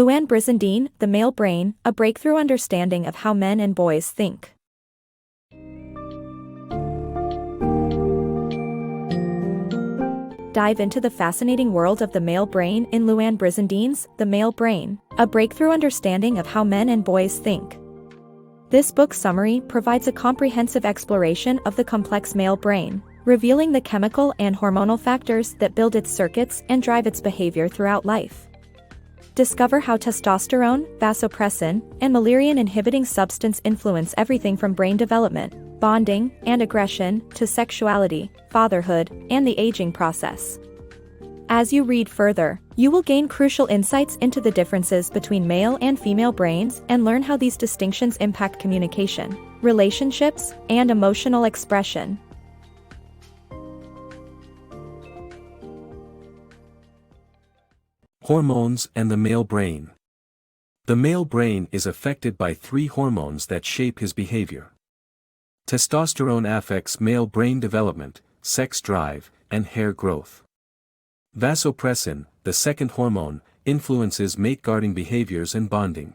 Louann Brizendine, The Male Brain, A Breakthrough Understanding of How Men and Boys Think. Dive into the fascinating world of the male brain in Louann Brizendine's The Male Brain, A Breakthrough Understanding of How Men and Boys Think. This book summary provides a comprehensive exploration of the complex male brain, revealing the chemical and hormonal factors that build its circuits and drive its behavior throughout life. Discover how testosterone, vasopressin, and Müllerian-inhibiting substance influence everything from brain development, bonding, and aggression, to sexuality, fatherhood, and the aging process. As you read further, you will gain crucial insights into the differences between male and female brains and learn how these distinctions impact communication, relationships, and emotional expression. Hormones and the male brain. The male brain is affected by three hormones that shape his behavior. Testosterone affects male brain development, sex drive, and hair growth. Vasopressin, the second hormone, influences mate-guarding behaviors and bonding.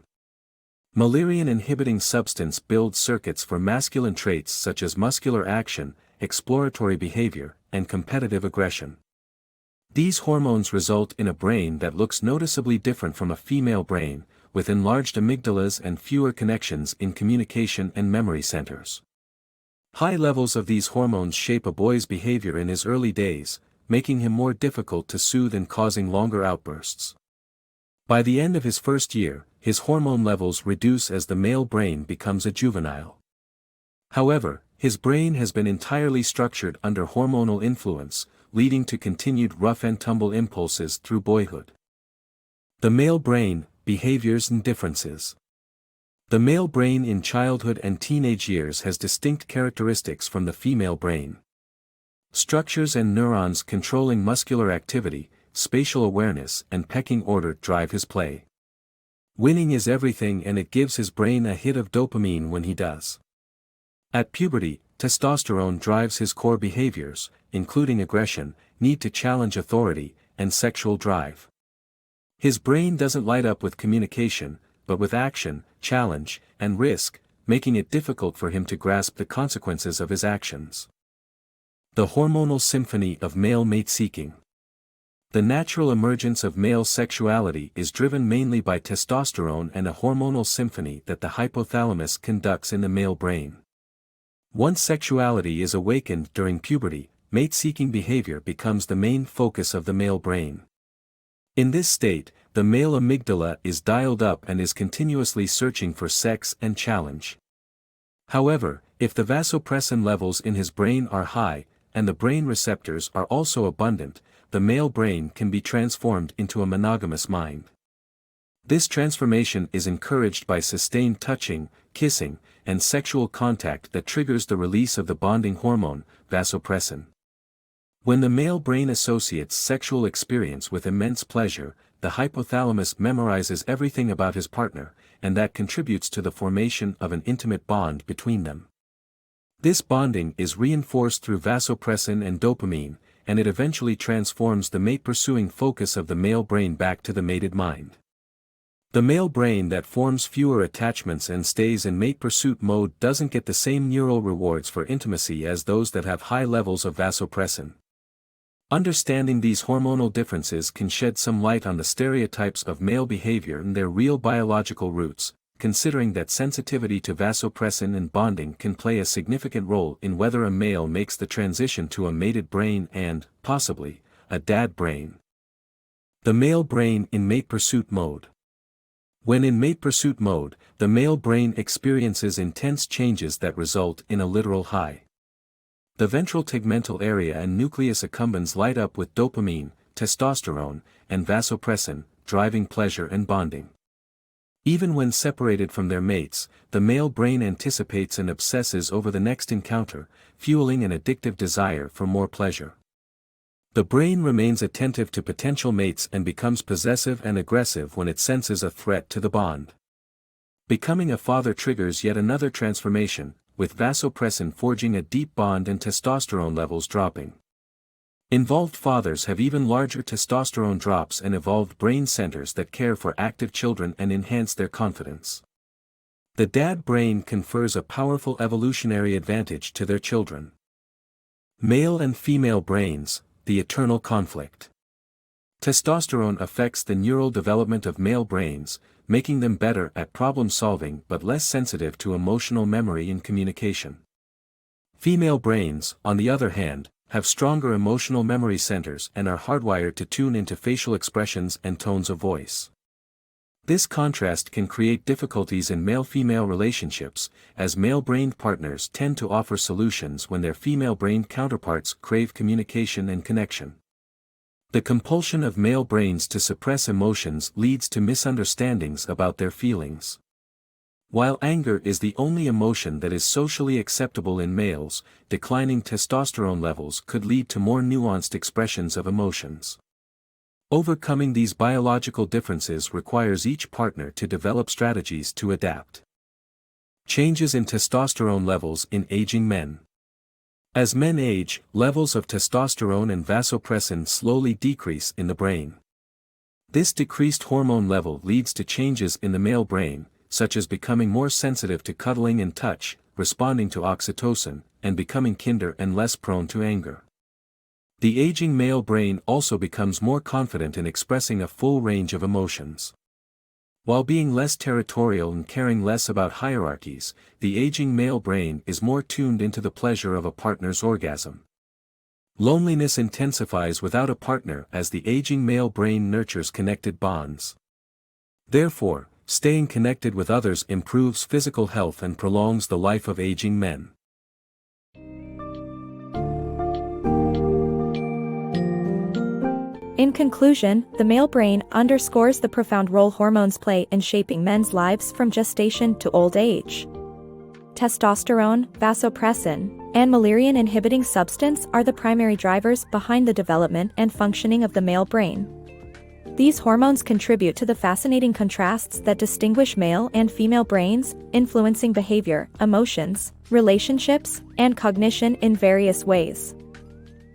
Müllerian-inhibiting substance builds circuits for masculine traits such as muscular action, exploratory behavior, and competitive aggression. These hormones result in a brain that looks noticeably different from a female brain, with enlarged amygdalas and fewer connections in communication and memory centers. High levels of these hormones shape a boy's behavior in his early days, making him more difficult to soothe and causing longer outbursts. By the end of his first year, his hormone levels reduce as the male brain becomes a juvenile. However, his brain has been entirely structured under hormonal influence, leading to continued rough-and-tumble impulses through boyhood. The male brain, behaviors and differences. The male brain in childhood and teenage years has distinct characteristics from the female brain. Structures and neurons controlling muscular activity, spatial awareness, and pecking order drive his play. Winning is everything, and it gives his brain a hit of dopamine when he does. At puberty, testosterone drives his core behaviors, including aggression, need to challenge authority, and sexual drive. His brain doesn't light up with communication, but with action, challenge, and risk, making it difficult for him to grasp the consequences of his actions. The hormonal symphony of male mate-seeking. The natural emergence of male sexuality is driven mainly by testosterone and a hormonal symphony that the hypothalamus conducts in the male brain. Once sexuality is awakened during puberty, mate-seeking behavior becomes the main focus of the male brain. In this state, the male amygdala is dialed up and is continuously searching for sex and challenge. However, if the vasopressin levels in his brain are high, and the brain receptors are also abundant, the male brain can be transformed into a monogamous mind. This transformation is encouraged by sustained touching, kissing, and sexual contact that triggers the release of the bonding hormone, vasopressin. When the male brain associates sexual experience with immense pleasure, the hypothalamus memorizes everything about his partner, and that contributes to the formation of an intimate bond between them. This bonding is reinforced through vasopressin and dopamine, and it eventually transforms the mate-pursuing focus of the male brain back to the mated mind. The male brain that forms fewer attachments and stays in mate pursuit mode doesn't get the same neural rewards for intimacy as those that have high levels of vasopressin. Understanding these hormonal differences can shed some light on the stereotypes of male behavior and their real biological roots, considering that sensitivity to vasopressin and bonding can play a significant role in whether a male makes the transition to a mated brain and, possibly, a dad brain. The male brain in mate pursuit mode. When in mate pursuit mode, the male brain experiences intense changes that result in a literal high. The ventral tegmental area and nucleus accumbens light up with dopamine, testosterone, and vasopressin, driving pleasure and bonding. Even when separated from their mates, the male brain anticipates and obsesses over the next encounter, fueling an addictive desire for more pleasure. The brain remains attentive to potential mates and becomes possessive and aggressive when it senses a threat to the bond. Becoming a father triggers yet another transformation, with vasopressin forging a deep bond and testosterone levels dropping. Involved fathers have even larger testosterone drops and evolved brain centers that care for active children and enhance their confidence. The dad brain confers a powerful evolutionary advantage to their children. Male and female brains, the eternal conflict. Testosterone affects the neural development of male brains, making them better at problem-solving but less sensitive to emotional memory and communication. Female brains, on the other hand, have stronger emotional memory centers and are hardwired to tune into facial expressions and tones of voice. This contrast can create difficulties in male-female relationships, as male-brained partners tend to offer solutions when their female-brained counterparts crave communication and connection. The compulsion of male brains to suppress emotions leads to misunderstandings about their feelings. While anger is the only emotion that is socially acceptable in males, declining testosterone levels could lead to more nuanced expressions of emotions. Overcoming these biological differences requires each partner to develop strategies to adapt. Changes in testosterone levels in aging men. As men age, levels of testosterone and vasopressin slowly decrease in the brain. This decreased hormone level leads to changes in the male brain, such as becoming more sensitive to cuddling and touch, responding to oxytocin, and becoming kinder and less prone to anger. The aging male brain also becomes more confident in expressing a full range of emotions. While being less territorial and caring less about hierarchies, the aging male brain is more tuned into the pleasure of a partner's orgasm. Loneliness intensifies without a partner as the aging male brain nurtures connected bonds. Therefore, staying connected with others improves physical health and prolongs the life of aging men. In conclusion, the male brain underscores the profound role hormones play in shaping men's lives from gestation to old age. Testosterone, vasopressin, and Müllerian-inhibiting substance are the primary drivers behind the development and functioning of the male brain. These hormones contribute to the fascinating contrasts that distinguish male and female brains, influencing behavior, emotions, relationships, and cognition in various ways.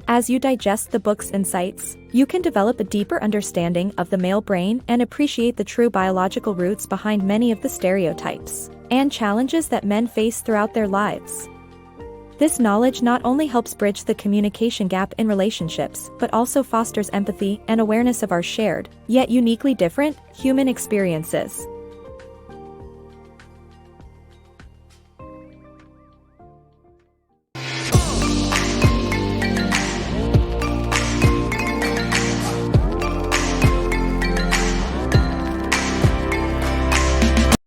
As you digest the book's insights, you can develop a deeper understanding of the male brain and appreciate the true biological roots behind many of the stereotypes and challenges that men face throughout their lives. This knowledge not only helps bridge the communication gap in relationships but also fosters empathy and awareness of our shared, yet uniquely different, human experiences.